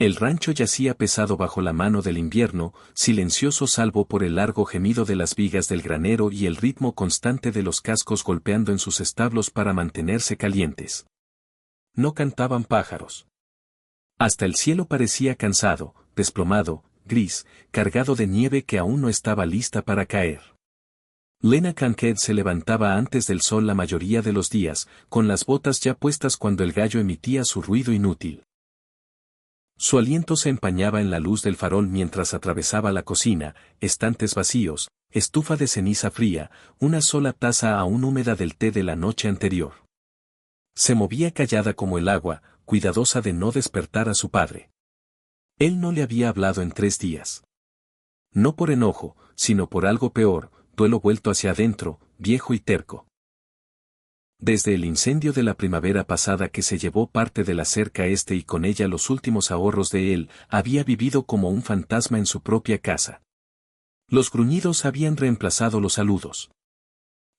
El rancho yacía pesado bajo la mano del invierno, silencioso salvo por el largo gemido de las vigas del granero y el ritmo constante de los cascos golpeando en sus establos para mantenerse calientes. No cantaban pájaros. Hasta el cielo parecía cansado, desplomado, gris, cargado de nieve que aún no estaba lista para caer. Lena Kanket se levantaba antes del sol la mayoría de los días, con las botas ya puestas cuando el gallo emitía su ruido inútil. Su aliento se empañaba en la luz del farol mientras atravesaba la cocina, estantes vacíos, estufa de ceniza fría, una sola taza aún húmeda del té de la noche anterior. Se movía callada como el agua, cuidadosa de no despertar a su padre. Él no le había hablado en 3 días. No por enojo, sino por algo peor, duelo vuelto hacia adentro, viejo y terco. Desde el incendio de la primavera pasada que se llevó parte de la cerca y con ella los últimos ahorros de él, había vivido como un fantasma en su propia casa. Los gruñidos habían reemplazado los saludos.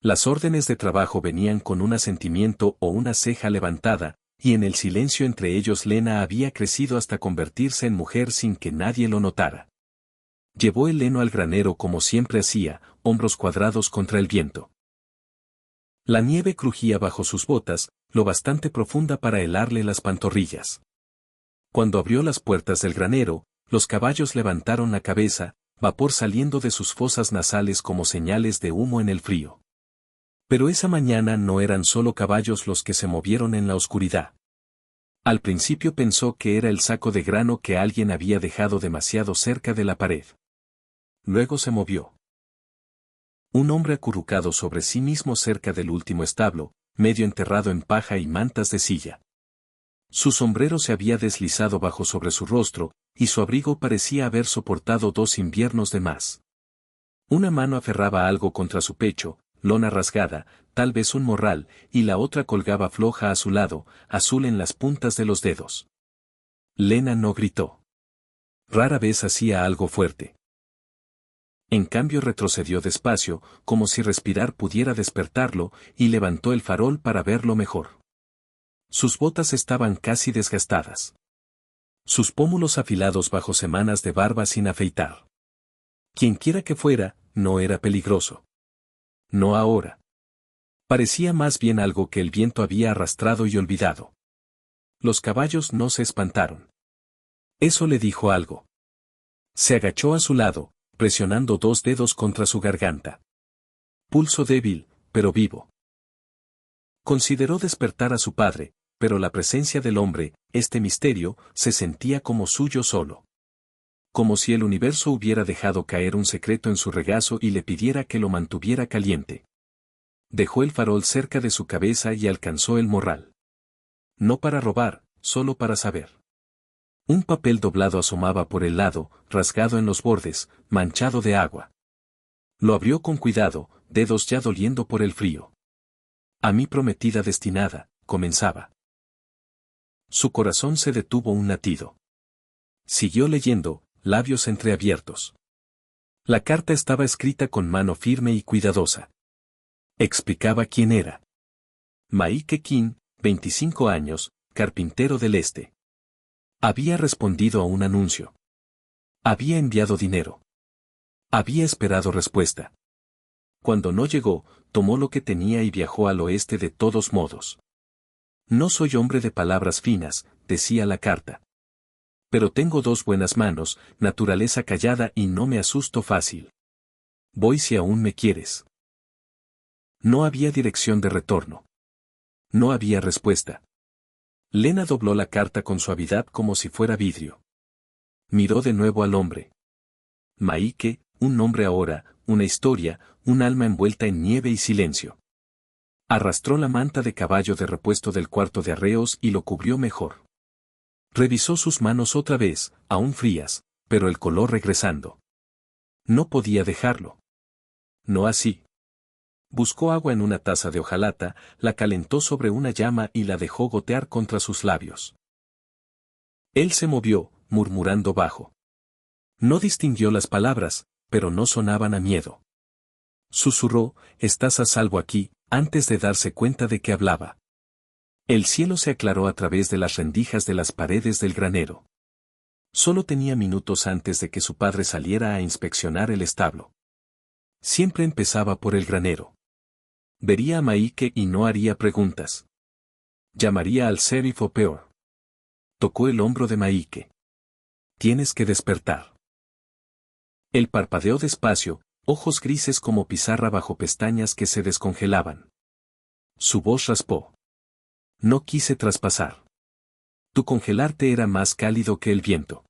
Las órdenes de trabajo venían con un asentimiento o una ceja levantada, y en el silencio entre ellos Lena había crecido hasta convertirse en mujer sin que nadie lo notara. Llevó el heno al granero como siempre hacía, hombros cuadrados contra el viento. La nieve crujía bajo sus botas, lo bastante profunda para helarle las pantorrillas. Cuando abrió las puertas del granero, los caballos levantaron la cabeza, vapor saliendo de sus fosas nasales como señales de humo en el frío. Pero esa mañana no eran solo caballos los que se movieron en la oscuridad. Al principio pensó que era el saco de grano que alguien había dejado demasiado cerca de la pared. Luego se movió. Un hombre acurrucado sobre sí mismo cerca del último establo, medio enterrado en paja y mantas de silla. Su sombrero se había deslizado bajo sobre su rostro, y su abrigo parecía haber soportado 2 inviernos de más. Una mano aferraba algo contra su pecho, lona rasgada, tal vez un morral, y la otra colgaba floja a su lado, azul en las puntas de los dedos. Lena no gritó. Rara vez hacía algo fuerte. En cambio retrocedió despacio, como si respirar pudiera despertarlo, y levantó el farol para verlo mejor. Sus botas estaban casi desgastadas. Sus pómulos afilados bajo semanas de barba sin afeitar. Quienquiera que fuera, no era peligroso. No ahora. Parecía más bien algo que el viento había arrastrado y olvidado. Los caballos no se espantaron. Eso le dijo algo. Se agachó a su lado, presionando 2 dedos contra su garganta. Pulso débil, pero vivo. Consideró despertar a su padre, pero la presencia del hombre, este misterio, se sentía como suyo solo. Como si el universo hubiera dejado caer un secreto en su regazo y le pidiera que lo mantuviera caliente. Dejó el farol cerca de su cabeza y alcanzó el morral. No para robar, solo para saber. Un papel doblado asomaba por el lado, rasgado en los bordes, manchado de agua. Lo abrió con cuidado, dedos ya doliendo por el frío. A mi prometida destinada, comenzaba. Su corazón se detuvo un latido. Siguió leyendo, labios entreabiertos. La carta estaba escrita con mano firme y cuidadosa. Explicaba quién era. Maike King, 25 años, carpintero del Este. Había respondido a un anuncio. Había enviado dinero. Había esperado respuesta. Cuando no llegó, tomó lo que tenía y viajó al oeste de todos modos. No soy hombre de palabras finas, decía la carta. Pero tengo 2 buenas manos, naturaleza callada y no me asusto fácil. Voy si aún me quieres. No había dirección de retorno. No había respuesta. Lena dobló la carta con suavidad como si fuera vidrio. Miró de nuevo al hombre. Maike, un nombre ahora, una historia, un alma envuelta en nieve y silencio. Arrastró la manta de caballo de repuesto del cuarto de arreos y lo cubrió mejor. Revisó sus manos otra vez, aún frías, pero el color regresando. No podía dejarlo. No así. Buscó agua en una taza de hojalata, la calentó sobre una llama y la dejó gotear contra sus labios. Él se movió, murmurando bajo. No distinguió las palabras, pero no sonaban a miedo. Susurró, «Estás a salvo aquí», antes de darse cuenta de que hablaba. El cielo se aclaró a través de las rendijas de las paredes del granero. Solo tenía minutos antes de que su padre saliera a inspeccionar el establo. Siempre empezaba por el granero. Vería a Maike y no haría preguntas. Llamaría al sheriff o peor. Tocó el hombro de Maike. Tienes que despertar. Él parpadeó despacio, ojos grises como pizarra bajo pestañas que se descongelaban. Su voz raspó. No quise traspasar. Tu congelarte era más cálido que el viento.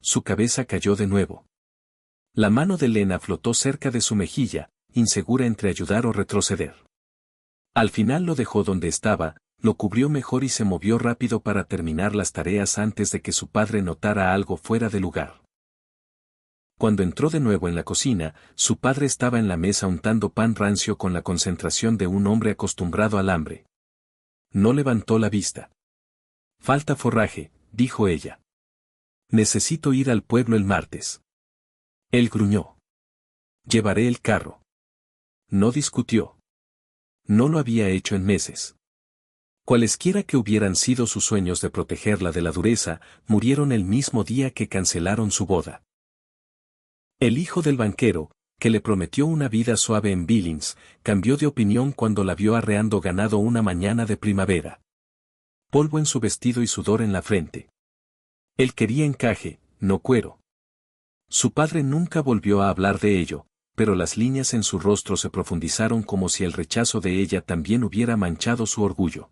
Su cabeza cayó de nuevo. La mano de Lena flotó cerca de su mejilla, insegura entre ayudar o retroceder. Al final lo dejó donde estaba, lo cubrió mejor y se movió rápido para terminar las tareas antes de que su padre notara algo fuera de lugar. Cuando entró de nuevo en la cocina, su padre estaba en la mesa untando pan rancio con la concentración de un hombre acostumbrado al hambre. No levantó la vista. Falta forraje, dijo ella. Necesito ir al pueblo el martes. Él gruñó. Llevaré el carro. No discutió. No lo había hecho en meses. Cualesquiera que hubieran sido sus sueños de protegerla de la dureza, murieron el mismo día que cancelaron su boda. El hijo del banquero, que le prometió una vida suave en Billings, cambió de opinión cuando la vio arreando ganado una mañana de primavera. Polvo en su vestido y sudor en la frente. Él quería encaje, no cuero. Su padre nunca volvió a hablar de ello, pero las líneas en su rostro se profundizaron como si el rechazo de ella también hubiera manchado su orgullo.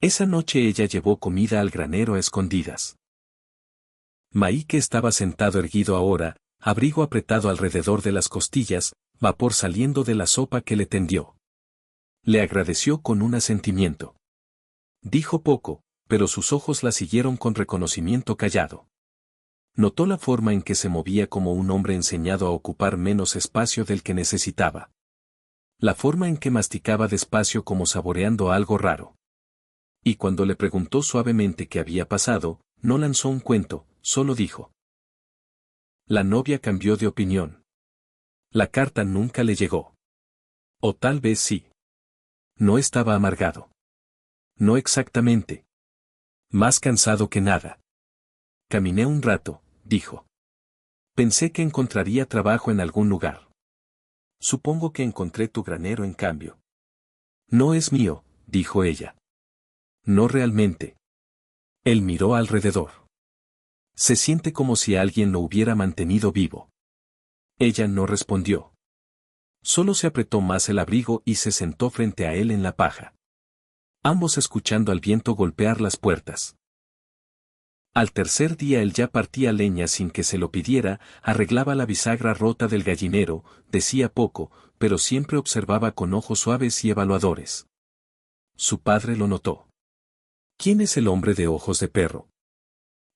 Esa noche ella llevó comida al granero a escondidas. Maike estaba sentado erguido ahora, abrigo apretado alrededor de las costillas, vapor saliendo de la sopa que le tendió. Le agradeció con un asentimiento. Dijo poco, pero sus ojos la siguieron con reconocimiento callado. Notó la forma en que se movía como un hombre enseñado a ocupar menos espacio del que necesitaba. La forma en que masticaba despacio como saboreando algo raro. Y cuando le preguntó suavemente qué había pasado, no lanzó un cuento, solo dijo. La novia cambió de opinión. La carta nunca le llegó. O tal vez sí. No estaba amargado. No exactamente. Más cansado que nada. Caminé un rato, dijo. Pensé que encontraría trabajo en algún lugar. Supongo que encontré tu granero en cambio. No es mío, dijo ella. No realmente. Él miró alrededor. Se siente como si alguien lo hubiera mantenido vivo. Ella no respondió. Solo se apretó más el abrigo y se sentó frente a él en la paja. Ambos escuchando al viento golpear las puertas. Al tercer día él ya partía leña sin que se lo pidiera, arreglaba la bisagra rota del gallinero, decía poco, pero siempre observaba con ojos suaves y evaluadores. Su padre lo notó. ¿Quién es el hombre de ojos de perro?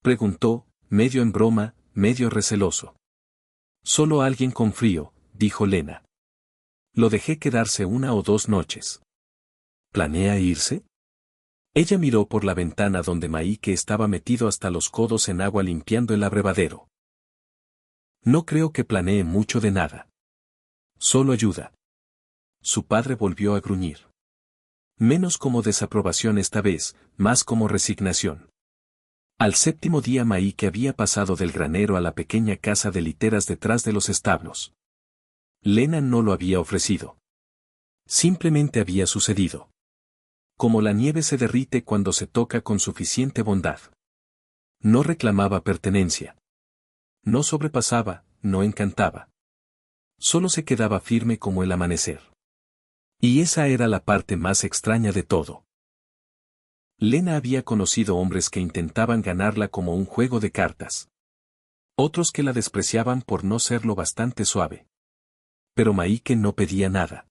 Preguntó, medio en broma, medio receloso. Solo alguien con frío, dijo Lena. Lo dejé quedarse 1 o 2 noches. ¿Planea irse? Ella miró por la ventana donde Maike estaba metido hasta los codos en agua limpiando el abrevadero. No creo que planee mucho de nada. Solo ayuda. Su padre volvió a gruñir. Menos como desaprobación esta vez, más como resignación. Al 7º día Maike había pasado del granero a la pequeña casa de literas detrás de los establos. Lena no lo había ofrecido. Simplemente había sucedido. Como la nieve se derrite cuando se toca con suficiente bondad. No reclamaba pertenencia. No sobrepasaba, no encantaba. Solo se quedaba firme como el amanecer. Y esa era la parte más extraña de todo. Lena había conocido hombres que intentaban ganarla como un juego de cartas. Otros que la despreciaban por no ser lo bastante suave. Pero Maike no pedía nada.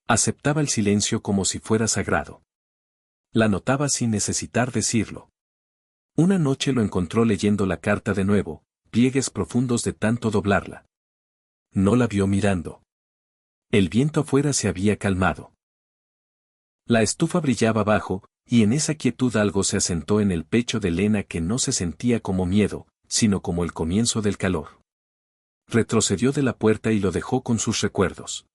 Aceptaba el silencio como si fuera sagrado. La notaba sin necesitar decirlo. Una noche lo encontró leyendo la carta de nuevo, pliegues profundos de tanto doblarla. No la vio mirando. El viento afuera se había calmado. La estufa brillaba abajo, y en esa quietud algo se asentó en el pecho de Lena que no se sentía como miedo, sino como el comienzo del calor. Retrocedió de la puerta y lo dejó con sus recuerdos.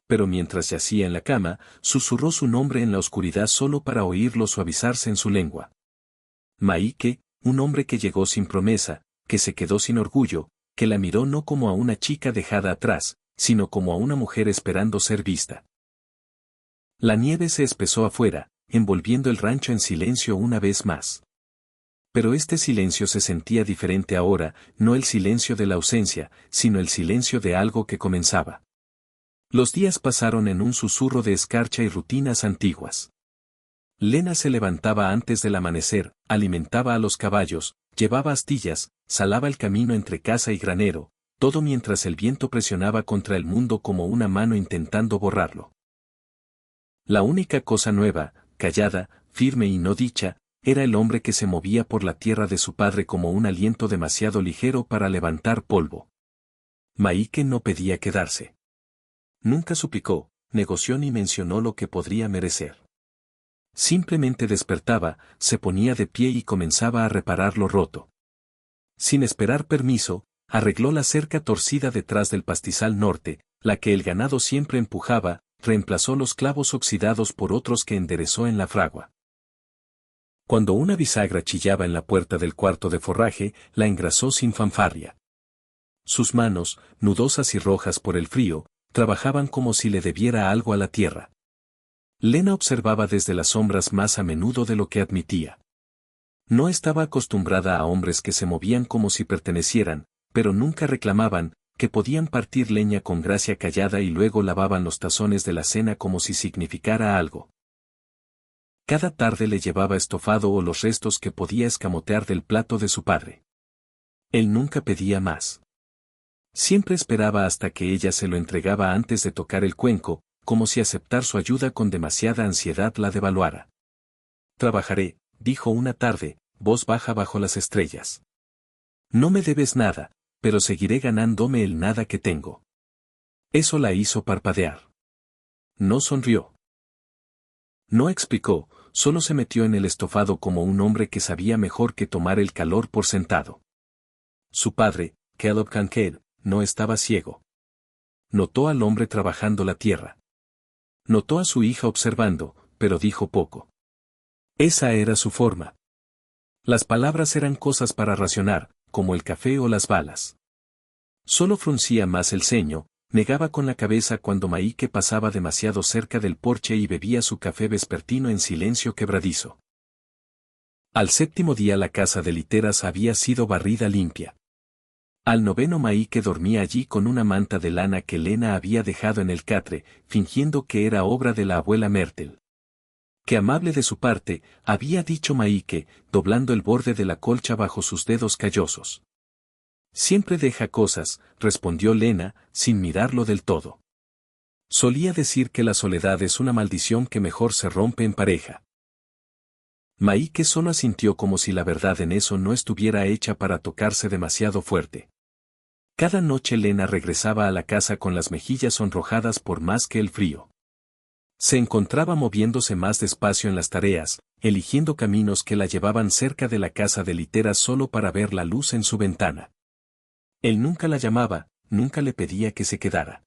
Pero mientras yacía en la cama, susurró su nombre en la oscuridad solo para oírlo suavizarse en su lengua. Maike, un hombre que llegó sin promesa, que se quedó sin orgullo, que la miró no como a una chica dejada atrás, sino como a una mujer esperando ser vista. La nieve se espesó afuera, envolviendo el rancho en silencio una vez más. Pero este silencio se sentía diferente ahora, no el silencio de la ausencia, sino el silencio de algo que comenzaba. Los días pasaron en un susurro de escarcha y rutinas antiguas. Lena se levantaba antes del amanecer, alimentaba a los caballos, llevaba astillas, salaba el camino entre casa y granero, todo mientras el viento presionaba contra el mundo como una mano intentando borrarlo. La única cosa nueva, callada, firme y no dicha, era el hombre que se movía por la tierra de su padre como un aliento demasiado ligero para levantar polvo. Maike no pedía quedarse. Nunca suplicó, negoció ni mencionó lo que podría merecer. Simplemente despertaba, se ponía de pie y comenzaba a reparar lo roto. Sin esperar permiso, arregló la cerca torcida detrás del pastizal norte, la que el ganado siempre empujaba, reemplazó los clavos oxidados por otros que enderezó en la fragua. Cuando una bisagra chillaba en la puerta del cuarto de forraje, la engrasó sin fanfarria. Sus manos, nudosas y rojas por el frío, trabajaban como si le debiera algo a la tierra. Lena observaba desde las sombras más a menudo de lo que admitía. No estaba acostumbrada a hombres que se movían como si pertenecieran, pero nunca reclamaban, que podían partir leña con gracia callada y luego lavaban los tazones de la cena como si significara algo. Cada tarde le llevaba estofado o los restos que podía escamotear del plato de su padre. Él nunca pedía más. Siempre esperaba hasta que ella se lo entregaba antes de tocar el cuenco, como si aceptar su ayuda con demasiada ansiedad la devaluara. Trabajaré, dijo una tarde, voz baja bajo las estrellas. No me debes nada, pero seguiré ganándome el nada que tengo. Eso la hizo parpadear. No sonrió. No explicó, solo se metió en el estofado como un hombre que sabía mejor que tomar el calor por sentado. Su padre, Caleb Kincaid, no estaba ciego. Notó al hombre trabajando la tierra. Notó a su hija observando, pero dijo poco. Esa era su forma. Las palabras eran cosas para racionar, como el café o las balas. Solo fruncía más el ceño, negaba con la cabeza cuando Maike pasaba demasiado cerca del porche y bebía su café vespertino en silencio quebradizo. Al séptimo día la casa de literas había sido barrida limpia. Al noveno Maike dormía allí con una manta de lana que Lena había dejado en el catre, fingiendo que era obra de la abuela Myrtle. Qué amable de su parte, había dicho Maike, doblando el borde de la colcha bajo sus dedos callosos. Siempre deja cosas, respondió Lena, sin mirarlo del todo. Solía decir que la soledad es una maldición que mejor se rompe en pareja. Maike solo asintió como si la verdad en eso no estuviera hecha para tocarse demasiado fuerte. Cada noche Lena regresaba a la casa con las mejillas sonrojadas por más que el frío. Se encontraba moviéndose más despacio en las tareas, eligiendo caminos que la llevaban cerca de la casa de literas solo para ver la luz en su ventana. Él nunca la llamaba, nunca le pedía que se quedara.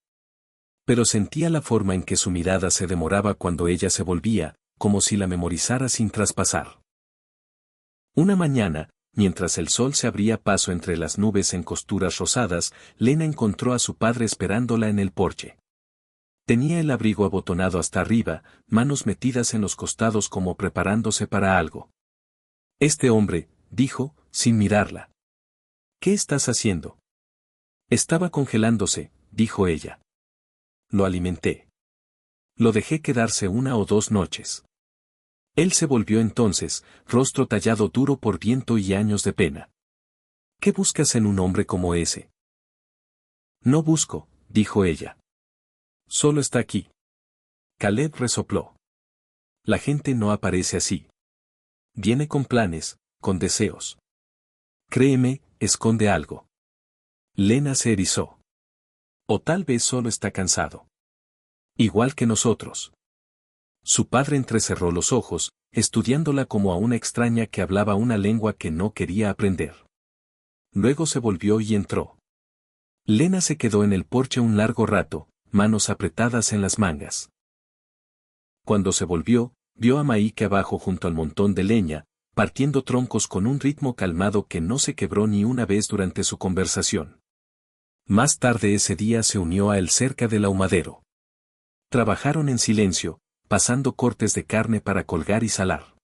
Pero sentía la forma en que su mirada se demoraba cuando ella se volvía, como si la memorizara sin traspasar. Una mañana, mientras el sol se abría paso entre las nubes en costuras rosadas, Lena encontró a su padre esperándola en el porche. Tenía el abrigo abotonado hasta arriba, manos metidas en los costados como preparándose para algo. Este hombre, dijo, sin mirarla. ¿Qué estás haciendo? Estaba congelándose, dijo ella. Lo alimenté. Lo dejé quedarse 1 o 2 noches. Él se volvió entonces, rostro tallado duro por viento y años de pena. ¿Qué buscas en un hombre como ese? No busco, dijo ella. Solo está aquí. Caleb resopló. La gente no aparece así. Viene con planes, con deseos. Créeme, esconde algo. Lena se erizó. O tal vez solo está cansado. Igual que nosotros. Su padre entrecerró los ojos, estudiándola como a una extraña que hablaba una lengua que no quería aprender. Luego se volvió y entró. Lena se quedó en el porche un largo rato, manos apretadas en las mangas. Cuando se volvió, vio a Maike abajo junto al montón de leña, partiendo troncos con un ritmo calmado que no se quebró ni una vez durante su conversación. Más tarde ese día se unió a él cerca del ahumadero. Trabajaron en silencio, pasando cortes de carne para colgar y salar.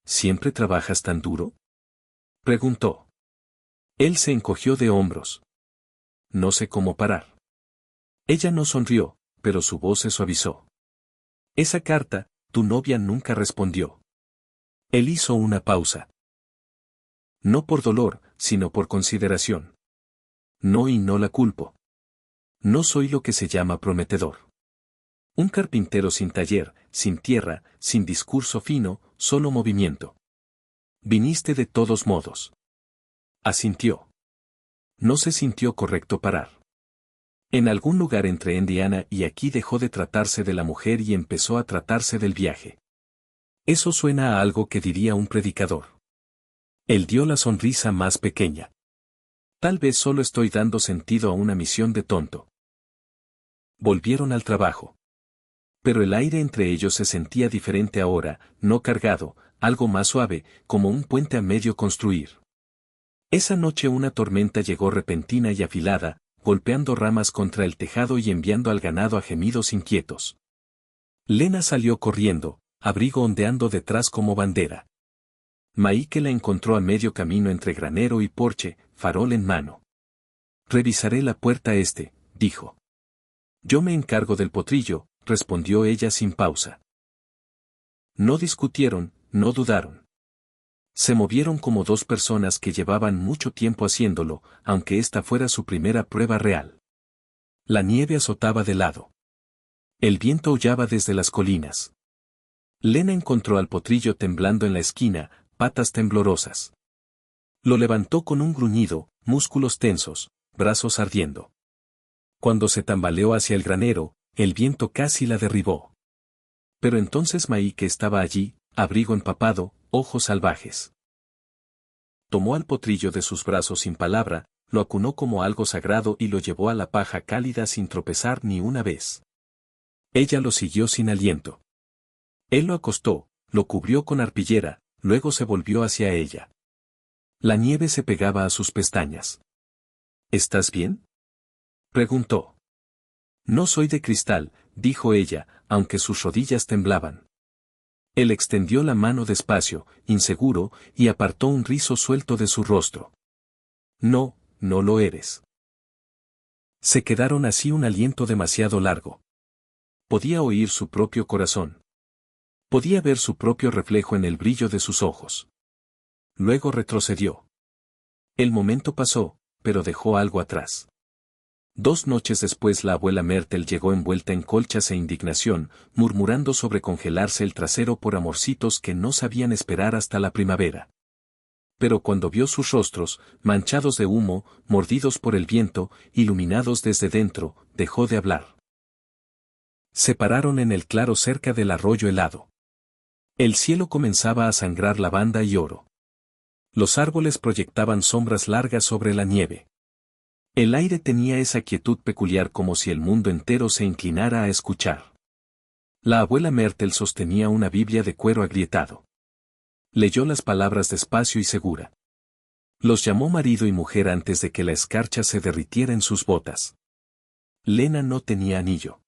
¿Siempre trabajas tan duro?, preguntó. Él se encogió de hombros. No sé cómo parar. Ella no sonrió, pero su voz se suavizó. Esa carta, tu novia nunca respondió. Él hizo una pausa. No por dolor, sino por consideración. No, y no la culpo. No soy lo que se llama prometedor. Un carpintero sin taller, sin tierra, sin discurso fino, solo movimiento. Viniste de todos modos. Asintió. No se sintió correcto parar. En algún lugar entre Indiana y aquí dejó de tratarse de la mujer y empezó a tratarse del viaje. Eso suena a algo que diría un predicador. Él dio la sonrisa más pequeña. Tal vez solo estoy dando sentido a una misión de tonto. Volvieron al trabajo. Pero el aire entre ellos se sentía diferente ahora, no cargado, algo más suave, como un puente a medio construir. Esa noche una tormenta llegó repentina y afilada, golpeando ramas contra el tejado y enviando al ganado a gemidos inquietos. Lena salió corriendo, abrigo ondeando detrás como bandera. Maike la encontró a medio camino entre granero y porche, farol en mano. Revisaré la puerta este, dijo. Yo me encargo del potrillo, respondió ella sin pausa. No discutieron, no dudaron. Se movieron como dos personas que llevaban mucho tiempo haciéndolo, aunque esta fuera su primera prueba real. La nieve azotaba de lado. El viento aullaba desde las colinas. Lena encontró al potrillo temblando en la esquina, patas temblorosas. Lo levantó con un gruñido, músculos tensos, brazos ardiendo. Cuando se tambaleó hacia el granero, el viento casi la derribó. Pero entonces Maike estaba allí, abrigo empapado, ojos salvajes. Tomó al potrillo de sus brazos sin palabra, lo acunó como algo sagrado y lo llevó a la paja cálida sin tropezar ni una vez. Ella lo siguió sin aliento. Él lo acostó, lo cubrió con arpillera, luego se volvió hacia ella. La nieve se pegaba a sus pestañas. ¿Estás bien?, preguntó. No soy de cristal, dijo ella, aunque sus rodillas temblaban. Él extendió la mano despacio, inseguro, y apartó un rizo suelto de su rostro. No, no lo eres. Se quedaron así un aliento demasiado largo. Podía oír su propio corazón. Podía ver su propio reflejo en el brillo de sus ojos. Luego retrocedió. El momento pasó, pero dejó algo atrás. 2 noches después la abuela Mertel llegó envuelta en colchas e indignación, murmurando sobre congelarse el trasero por amorcitos que no sabían esperar hasta la primavera. Pero cuando vio sus rostros, manchados de humo, mordidos por el viento, iluminados desde dentro, dejó de hablar. Se pararon en el claro cerca del arroyo helado. El cielo comenzaba a sangrar lavanda y oro. Los árboles proyectaban sombras largas sobre la nieve. El aire tenía esa quietud peculiar como si el mundo entero se inclinara a escuchar. La abuela Mertel sostenía una Biblia de cuero agrietado. Leyó las palabras despacio y segura. Los llamó marido y mujer antes de que la escarcha se derritiera en sus botas. Lena no tenía anillo.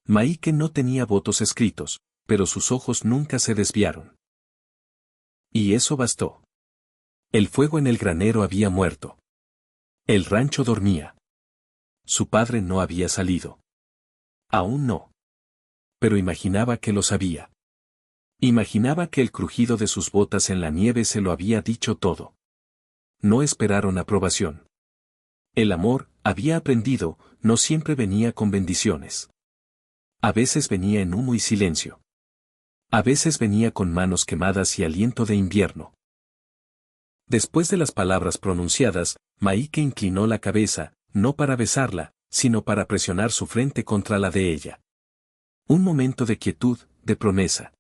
Maike no tenía votos escritos, pero sus ojos nunca se desviaron. Y eso bastó. El fuego en el granero había muerto. El rancho dormía. Su padre no había salido. Aún no. Pero imaginaba que lo sabía. Imaginaba que el crujido de sus botas en la nieve se lo había dicho todo. No esperaron aprobación. El amor, había aprendido, no siempre venía con bendiciones. A veces venía en humo y silencio. A veces venía con manos quemadas y aliento de invierno. Después de las palabras pronunciadas, Maike inclinó la cabeza, no para besarla, sino para presionar su frente contra la de ella. Un momento de quietud, de promesa.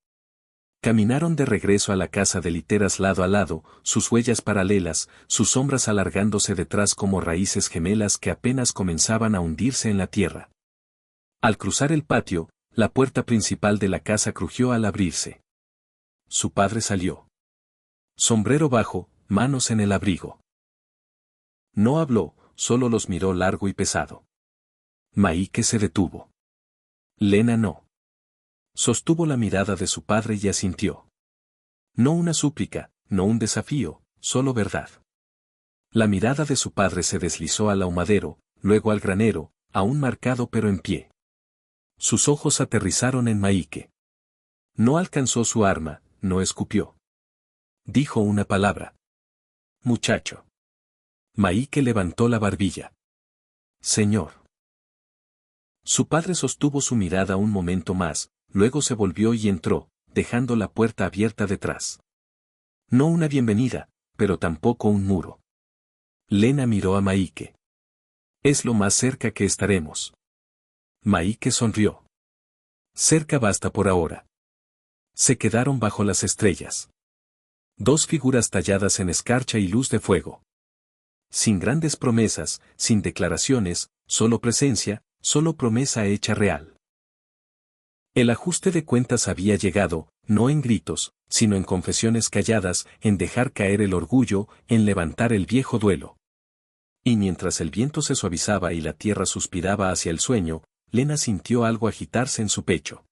Caminaron de regreso a la casa de literas lado a lado, sus huellas paralelas, sus sombras alargándose detrás como raíces gemelas que apenas comenzaban a hundirse en la tierra. Al cruzar el patio, la puerta principal de la casa crujió al abrirse. Su padre salió. Sombrero bajo, manos en el abrigo. No habló, solo los miró largo y pesado. Maike se detuvo. Lena no. Sostuvo la mirada de su padre y asintió. No una súplica, no un desafío, solo verdad. La mirada de su padre se deslizó al ahumadero, luego al granero, aún marcado pero en pie. Sus ojos aterrizaron en Maike. No alcanzó su arma, no escupió. Dijo una palabra. Muchacho. Maike levantó la barbilla. Señor. Su padre sostuvo su mirada un momento más, luego se volvió y entró, dejando la puerta abierta detrás. No una bienvenida, pero tampoco un muro. Lena miró a Maike. Es lo más cerca que estaremos. Maike sonrió. Cerca basta por ahora. Se quedaron bajo las estrellas. Dos figuras talladas en escarcha y luz de fuego. Sin grandes promesas, sin declaraciones, solo presencia, solo promesa hecha real. El ajuste de cuentas había llegado, no en gritos, sino en confesiones calladas, en dejar caer el orgullo, en levantar el viejo duelo. Y mientras el viento se suavizaba y la tierra suspiraba hacia el sueño, Lena sintió algo agitarse en su pecho.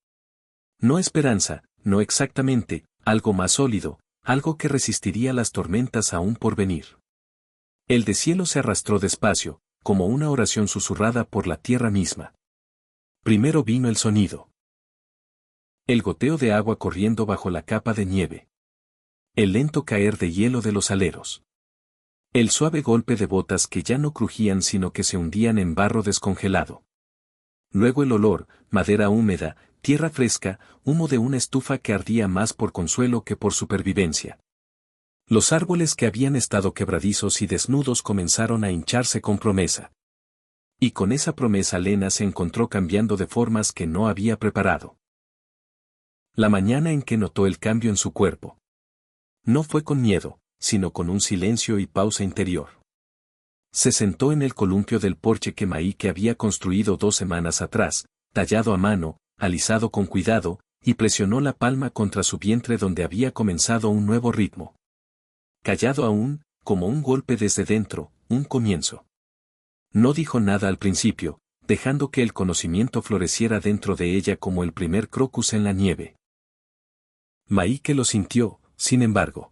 No esperanza, no exactamente, algo más sólido, algo que resistiría las tormentas aún por venir. El deshielo se arrastró despacio, como una oración susurrada por la tierra misma. Primero vino el sonido. El goteo de agua corriendo bajo la capa de nieve. El lento caer de hielo de los aleros. El suave golpe de botas que ya no crujían sino que se hundían en barro descongelado. Luego el olor, madera húmeda, tierra fresca, humo de una estufa que ardía más por consuelo que por supervivencia. Los árboles que habían estado quebradizos y desnudos comenzaron a hincharse con promesa. Y con esa promesa Lena se encontró cambiando de formas que no había preparado. La mañana en que notó el cambio en su cuerpo. No fue con miedo, sino con un silencio y pausa interior. Se sentó en el columpio del porche que Maike había construido 2 semanas atrás, tallado a mano, alisado con cuidado, y presionó la palma contra su vientre donde había comenzado un nuevo ritmo. Callado aún, como un golpe desde dentro, un comienzo. No dijo nada al principio, dejando que el conocimiento floreciera dentro de ella como el primer crocus en la nieve. Maike lo sintió, sin embargo.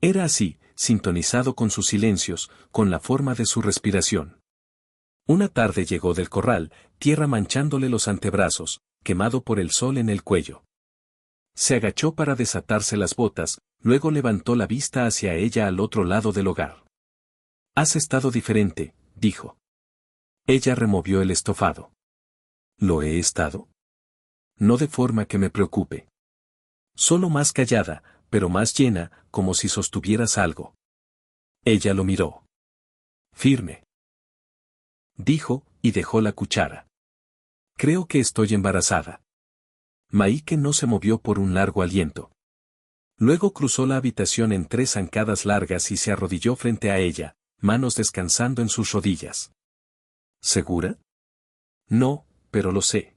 Era así, sintonizado con sus silencios, con la forma de su respiración. Una tarde llegó del corral, tierra manchándole los antebrazos, quemado por el sol en el cuello. Se agachó para desatarse las botas, luego levantó la vista hacia ella al otro lado del hogar. «Has estado diferente», dijo. Ella removió el estofado. «¿Lo he estado?» «No de forma que me preocupe. Solo más callada, pero más llena, como si sostuvieras algo». Ella lo miró. «Firme», dijo, y dejó la cuchara. «Creo que estoy embarazada». Maike no se movió por un largo aliento. Luego cruzó la habitación en 3 zancadas largas y se arrodilló frente a ella, manos descansando en sus rodillas. «¿Segura?» «No, pero lo sé».